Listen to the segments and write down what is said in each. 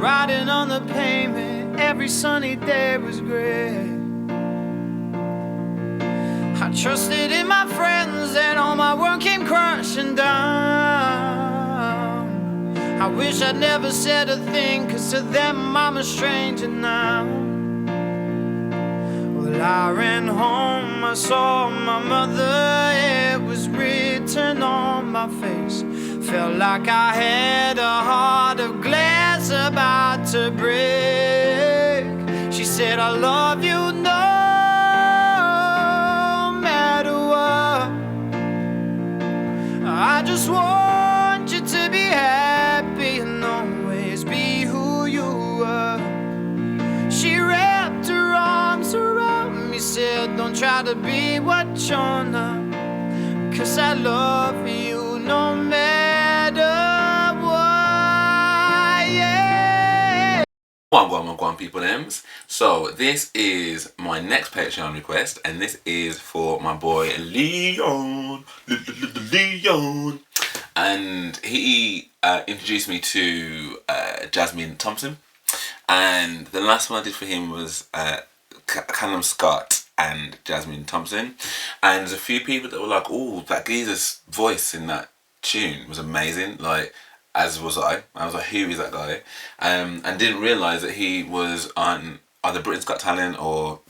Riding on the pavement, every sunny day was great. I trusted in my friends and all my world came crashing down. I wish I'd never said a thing, 'cause to them I'm a stranger now. Well, I ran home, I saw my mother, it was written on my face. Felt like I had a heart of glass about to break. She said, I love you no matter what. I just want you to be happy and always be who you are. She wrapped her arms around me, said, don't try to be what you're not, 'cause I love you no matter what, yeah. One people names. So this is my next Patreon request, and this is for my boy Leon. Leon. And he introduced me to Jasmine Thompson, and the last one I did for him was Calum Scott and Jasmine Thompson, and there's a few people that were like, oh, that geezer's voice in that tune was amazing, like, as was I was like, who is that guy? And didn't realise that he was on either Britain's Got Talent or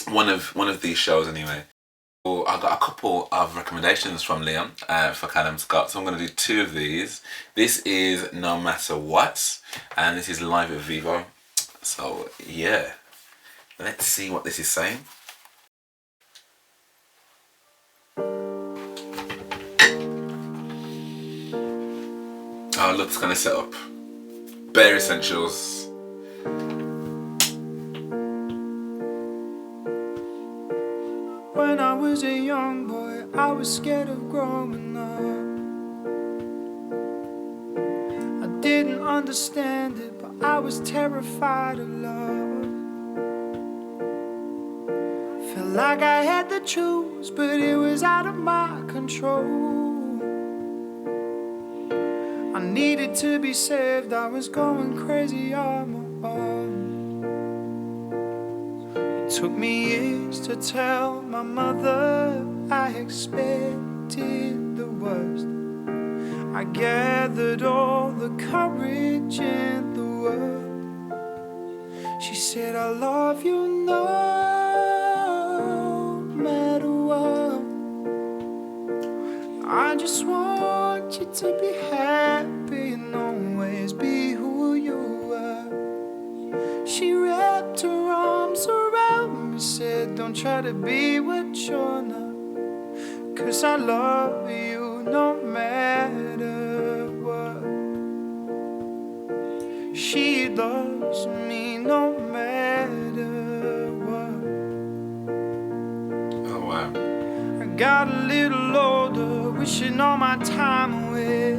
one of these shows anyway. Well, I got a couple of recommendations from Leon for Calum Scott, so I'm going to do two of these. This is No Matter What, and this is live at Vivo. So yeah, let's see what this is saying. Oh look, it's going to set up bare essentials. When I was a young boy, I was scared of growing up. I didn't understand it, but I was terrified of love. Felt like I had to choose, but it was out of my control. I needed to be saved, I was going crazy on my own. It took me years to tell my mother I expected the worst. I gathered all the courage in the world. She said, I love you no matter what. I just want you to be happy and always be who you are. She wrapped her arms around me, said, don't try to be what you're not, 'cause I love you no matter what. She loves me no matter what. Oh wow. I got a little older, wishing all my time away.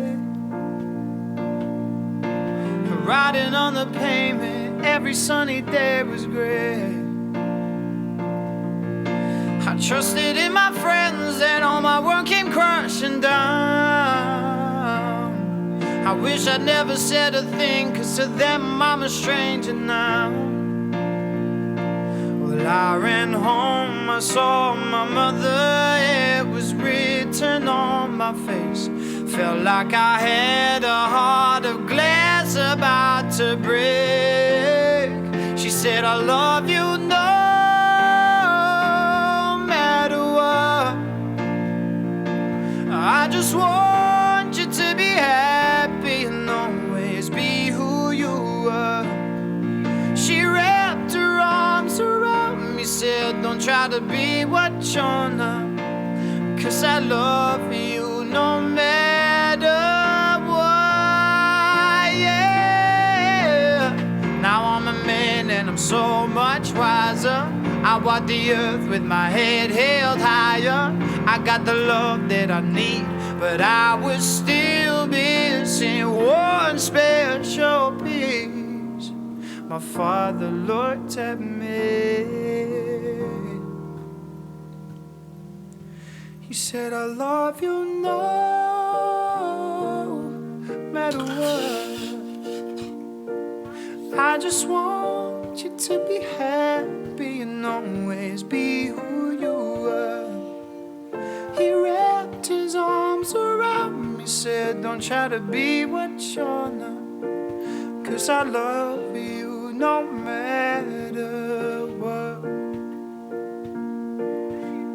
Riding on the pavement, every sunny day was great. I trusted in my friends and all my world came crashing down. I wish I'd never said a thing, 'cause to them I'm a stranger now. Well, I ran home, I saw my mother, it was written on my face. Felt like I had a heart of glass about to break. She said, I love you no matter what. I just want you to be happy and always be who you are. She wrapped her arms around me, said, don't try to be what you're not, 'cause I love you no matter what, yeah. Now I'm a man and I'm so much wiser. I walk the earth with my head held higher. I got the love that I need, but I was still missing one special piece. My father looked at me. He said, I love you no matter what. I just want you to be happy and always be who you were. He wrapped his arms around me, said don't try to be what you're not, 'cause I love you no matter what.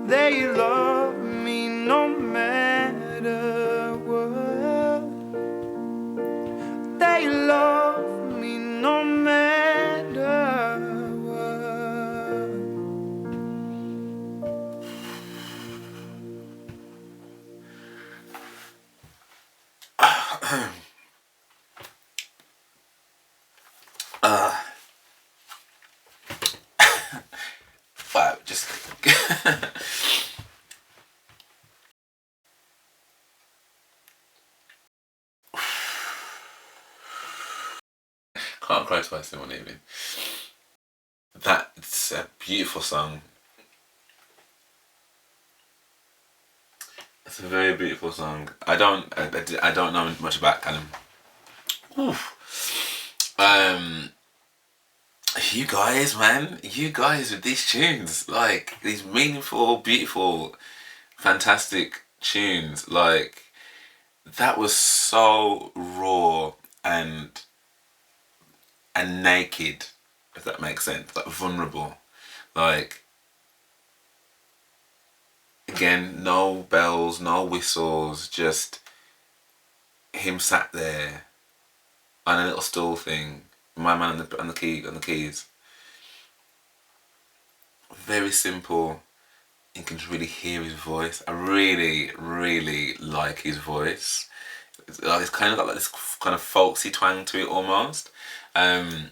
They love me no matter what. They love me no matter what. Wow, just can't cry twice in one evening. That's a beautiful song. It's a very beautiful song. I don't know much about Calum. You guys, man, you guys with these tunes, like these meaningful, beautiful, fantastic tunes, like that was so raw and naked, if that makes sense, like vulnerable, like again, no bells, no whistles, just him sat there on a little stool thing, my man on the keys. Very simple. You can really hear his voice. I really, really like his voice. It's kind of got like this kind of folksy twang to it almost. But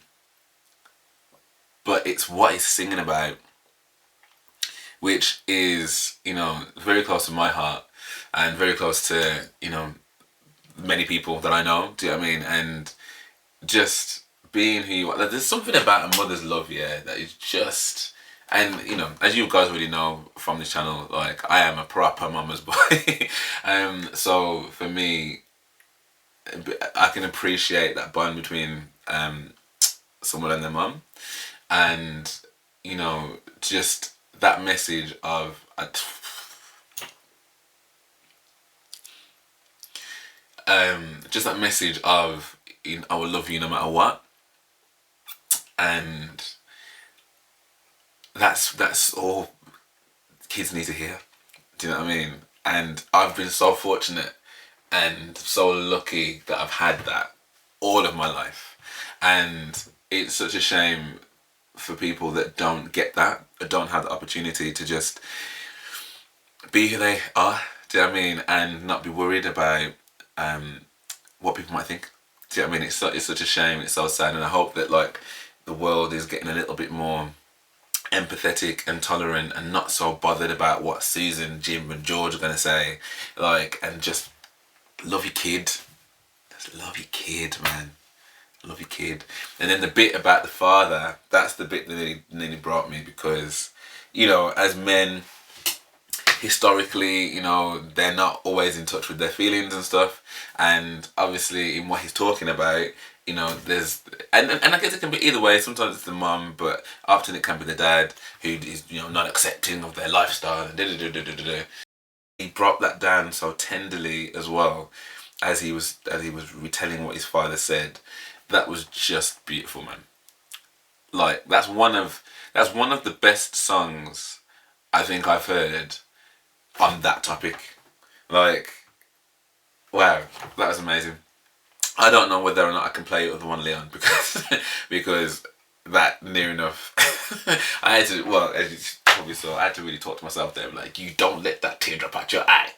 it's what he's singing about, which is, you know, very close to my heart and very close to, you know, many people that I know. Do you know what I mean? And just being who you are. Like, there's something about a mother's love, yeah, that is just, and you know, as you guys already know from this channel, like I am a proper mama's boy. So for me, I can appreciate that bond between someone and their mum, and you know, just that message of just that message of, you know, I will love you no matter what, and that's all kids need to hear. Do you know what I mean? And I've been so fortunate and so lucky that I've had that all of my life, and it's such a shame for people that don't get that, or don't have the opportunity to just be who they are. Do you know what I mean? And not be worried about what people might think. Do you know what I mean? It's such a shame. It's so sad, and I hope that like the world is getting a little bit more empathetic and tolerant and not so bothered about what Susan, Jim and George are going to say, like, and just love your kid. Just love your kid, man. Love your kid. And then the bit about the father, that's the bit that nearly brought me, because, you know, as men, historically, you know, they're not always in touch with their feelings and stuff, and obviously in what he's talking about, you know, there's, and I guess it can be either way. Sometimes it's the mum, but often it can be the dad who is, you know, not accepting of their lifestyle and He brought that down so tenderly as well, as he was retelling what his father said. That was just beautiful, man. Like that's one of the best songs I think I've heard on that topic. Like, wow, that was amazing. I don't know whether or not I can play it with one Leon, because because that near enough I had to, well, as you probably saw, I had to really talk to myself there, like, you don't let that tear drop out your eye.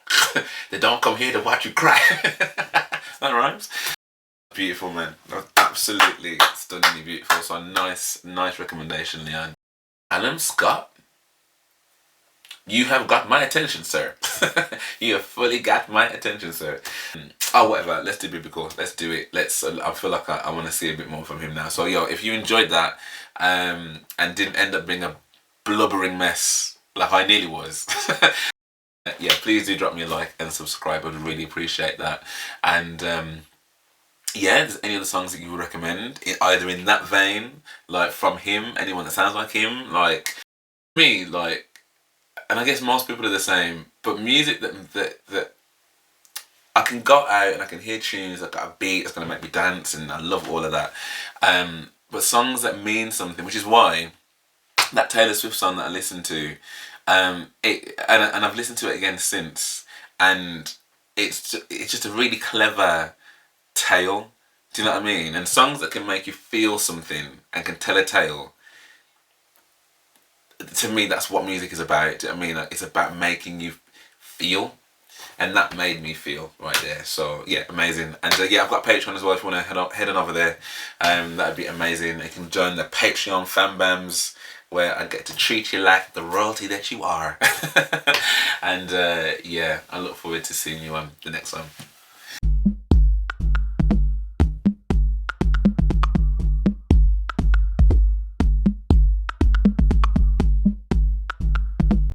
They don't come here to watch you cry. That rhymes. Beautiful, man. That was absolutely stunningly beautiful. So nice recommendation, Leon. Calum Scott, you have got my attention, sir. You have fully got my attention, sir. Oh, whatever. Let's do biblical. Let's do it. Let's. I feel like I want to see a bit more from him now. So, yo, if you enjoyed that, and didn't end up being a blubbering mess like I nearly was, yeah, please do drop me a like and subscribe. I'd really appreciate that. And yeah, there's any other songs that you would recommend, either in that vein, like from him, anyone that sounds like him, like me, like, and I guess most people are the same. But music that I can go out and I can hear tunes that got a beat that's gonna make me dance, and I love all of that. But songs that mean something, which is why that Taylor Swift song that I listened to, and I've listened to it again since, and it's just a really clever tale. Do you know what I mean? And songs that can make you feel something and can tell a tale. To me, that's what music is about. Do you know what I mean? Like, it's about making you feel, and that made me feel right there. So yeah, amazing. And yeah, I've got Patreon as well. If you want to head on over there, that'd be amazing. You can join the Patreon fanbams, where I get to treat you like the royalty that you are. And yeah, I look forward to seeing you on the next one.